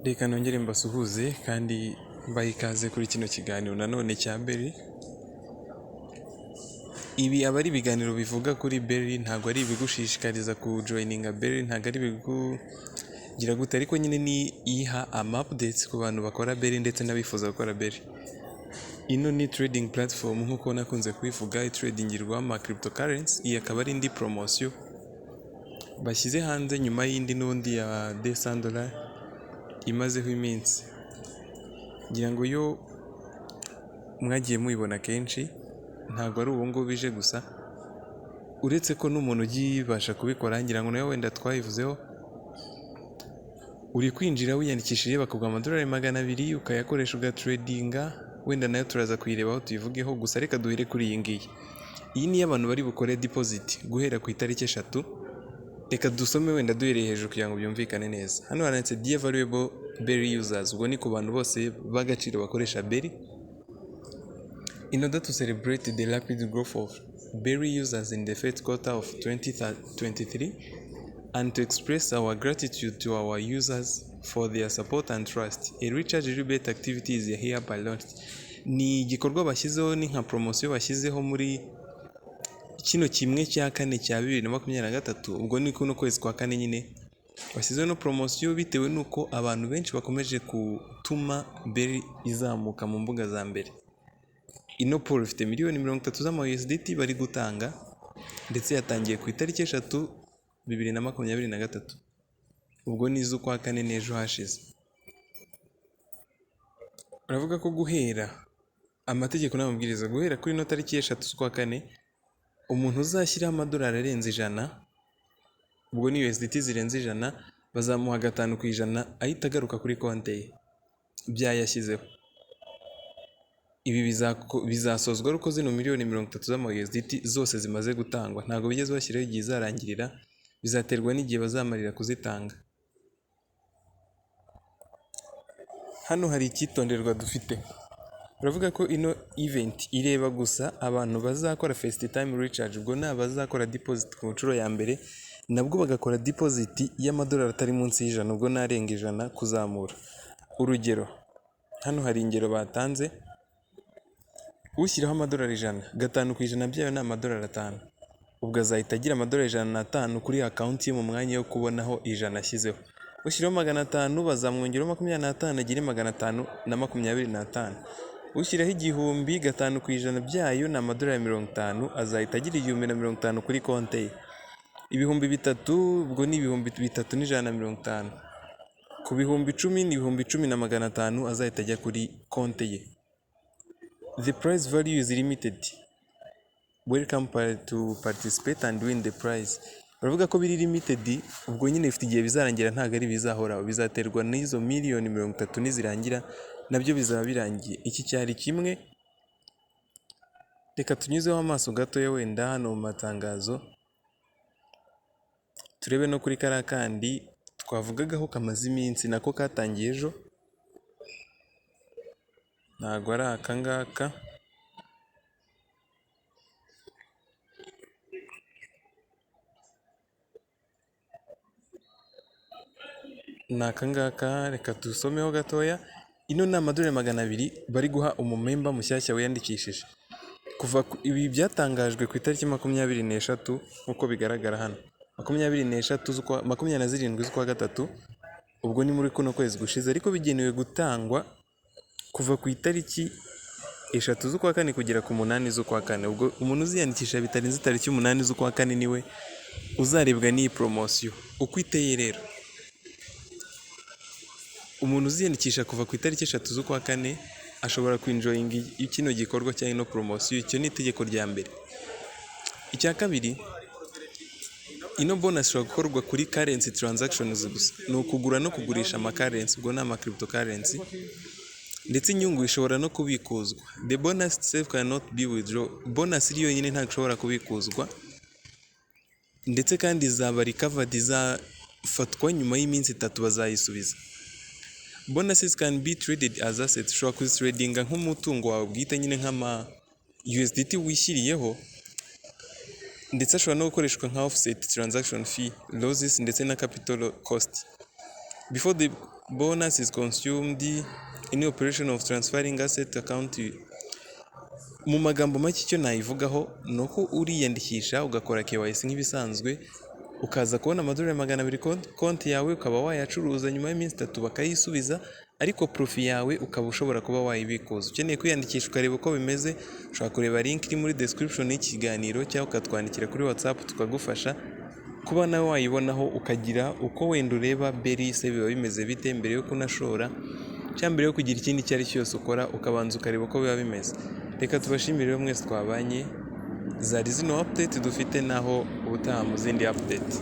Reka nongere mbasuhuze kandi mbahe ikaze kuri kino kiganiro nanone cya Berry. Ibi aba ari ibiganiro bivuga kuri Berry, ntabwo ari ibigushishikariza kujoyininga Berry, ntabwo ari ibikugira gute, ariko nyine ni iha updates ku bantu bakora Berry ndetse n'abifuza gukora Berry. Ino ni trading platform nk'uko nakunze kubivuga, itradingirwaho ama cryptocurrency. Iyi akaba ari indi promosiyo bashyize hanze nyuma y'indi n'undi ya $200 imazeho iminsi. Ngira ngo yo mwagiye muyibona kenshi, ntabwo ari ubu ngubu bije gusa, uretse ko n'umuntu ugibasha kubikora, ngira ngo nawe wenda twayivuzeho, uri kwinjira wiyandikishije bakaguha $200 ukayakoresha ugatradinga, wenda nayo turaza kuyirebaho tuyivugeho, gusa reka duhere kuri iyi ngiyi. Iyi ni iy'abantu bari bukore deposit guhera ku itariki 3. Reka dusome wenda duhereye hejuru kugira ngo byumvikane neza. Hano handitse Dear Valuable Berry Users, ubwo ni ku bantu bose b'agaciro bakoresha Berry. In order to celebrate the rapid growth of Berry users in the first quarter of 2023 and to express our gratitude to our users for their support and trust, a recharge rebate activity is hereby launched. Ni igikorwa bashyizeho, ni nka promosiyo bashyizeho muri kino kimwe cya kane cya 2023, ubwo ni kuno kwezi kwa kane nyine bashyizeho no promosiyo, bitewe nuko abantu benshi bakomeje gutuma Berry izamuka mu mbuga za mbere. Ino pool ifite $30 z'ama USDT bari gutanga, ndetse yatangiye ku itariki 3 2023, ubwo ni iz'ukwa kane n'ejo hashize. Baravuga ko guhera amategeko n'amabwiriza, guhera kuri ino tariki 3 z'ukwa kane, umuntu uzashyiraho amadolari arenze 100, ubwo ni USDT zirenze 100, bazamuha 5% ahita agaruka kuri konti ye byayashyizeho. Ibi bizasozwa uko zino $30 z'ama USDT zose zimaze gutangwa. Ntabwo bigeze bashyiraho igihe izarangirira, bizaterwa n'igihe bazamarira kuzitanga. Hano hari icyitonderwa dufite. Baravuga ko ino event ireba gusa abantu bazakora first time recharge, ubwo ni abazakora deposit ku nshuro ya mbere, nabwo bagakora deposit y'amadolari atari munsi y'100, ubwo narenga 100 kuzamura. Urugero, hano hari ingero batanze. Ushyiraho amadolari 100, 5% byayo ni $5, ubwo azahita agira $105 kuri account ye mu mwanya wo kubonaho 100 ashyizeho. Ushyiraho 500, bazamwongeraho 25 agire 525. Ushyiraho 1000, 5% byayo ni $50, azahita agira 1050 kuri konti ye. 3000, ubwo ni 3150. Ku 10,000 ni 10,500 azahita ajya kuri konti ye. The prize value is limited. Welcome to participate and win the prize. Baravuga ko biri limited, ubwo nyine ifite igihe bizarangira, ntabwo ari bizahoraho, bizaterwa n'izo $30,000 nizirangira, nabyo bizaba birangiye. Iki cyari kimwe. Reka tunyuzeho amaso gatoya wenda hano mu matangazo, turebe no kuri kariya kandi twavugagaho kamaze iminsi, nako katangiye ejo, ntabwo ari aka ngaka. Ni aka ngaka, reka tusomeho gatoya. Ino ni $200 bari guha umumemba mushyashya wiyandikishije. Ibi byatangajwe ku itariki 27 nk'uko bigaragara hano, 27 z'ukwa gatatu, ubwo ni muri kuno kwezi gushize, ariko bigenewe gutangwa kuva ku itariki 3 z'ukwa kane kugera ku 8 z'ukwa kane. Ubwo umuntu uziyandikisha bitarenze itariki 8 z'ukwa kane niwe uzarebwa n'iyi promosiyo. Uko iteye rero, umuntu uziyandikisha kuva ku itariki 3 z'ukwa kane ashobora kwinjoyinga kino gikorwa cya ino promosiyo. Icyo ni itegeko rya mbere. Icya kabiri, ino bonus ishobora gukorwa kuri currency transactions gusa, ni ukugura no kugurisha ama currency, ubwo ni ama cryptocurrency, ndetse inyungu ishobora no kubikuzwa. The bonus itself cannot be withdrawn. Bonus iri yonyine ntabwo ishobora kubikuzwa, ndetse kandi izaba recovered, izafatwa nyuma y'iminsi 3 bazayisubiza. Bonuses can be traded as assets. Ushobora kuzitradinga nk'umutungo wawe bwite, nyine nk'ama USDT wishyiriyeho, ndetse ashobora no gukoreshwa nka offset transaction fee, losses ndetse na capital cost. Before the bonus is consumed, any operation of transferring asset account. Mu magambo make icyo nayivugaho ni uko uriyandikisha ugakora KYC nk'ibisanzwe, ukaza kubona amadolari 200 konti yawe, ukaba wayacuruza nyuma y'iminsi 3 bakayisubiza, ariko profi yawe ukaba ushobora kuba wayibikuza. Ukeneye kwiyandikisha ukareba uko bimeze, ushobora kureba link iri muri description y'iki kiganiro cyangwa ukatwandikira kuri WhatsApp tukagufasha kuba nawe wayibonaho, ukagira uko wenda ureba berise biba bimeze bite mbere yo kunashora, cyangwa mbere yo kugira ikindi icyo ari cyo cyose ukora, ukabanza ukareba uko biba bimeze. Reka tubashimire mwese twabanye, zari zino update dufite, naho ubutaha mu zindi update.